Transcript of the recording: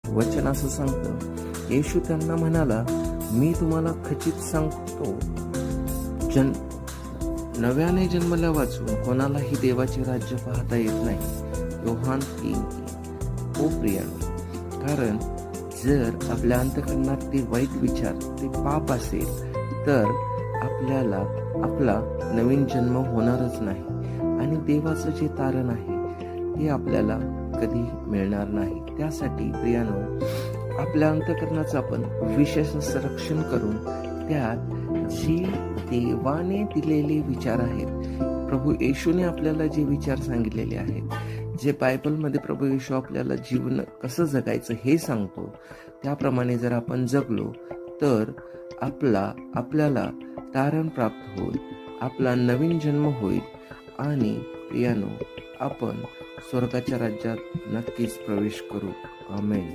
वचन असं सांगतं, येशू त्यांना म्हणाला, मी तुम्हाला खचित सांगतो, नव्याने जन्मला वाचून कोणालाही देवाचे राज्य पाहता येत नाही. योहान 3:3. ओ प्रियानो, कारण जर आपल्या अंतःकरणात ते वाईट विचार, ते पाप असेल, तर आपला नवीन जन्म होणारच नाही आणि देवाचं जे तारण आहे ते आपल्याला कधी मिळणार नाही. त्यासाठी प्रियानो, आपल्या अंतःकरणाचं आपण विशेष संरक्षण करून त्यात जे देवाने दिलेले विचार आहेत, प्रभू येशूने आपल्याला जे विचार सांगितलेले आहेत, जे बायबलमध्ये प्रभू येशू आपल्याला जीवन कसं जगायचं हे सांगतो, त्याप्रमाणे जर आपण जगलो तर आपल्याला तारण प्राप्त होईल, आपला नवीन जन्म होईल आणि प्रियानो, आपण स्वर्गाच्या राज्यात नक्कीच प्रवेश करू. आमेन.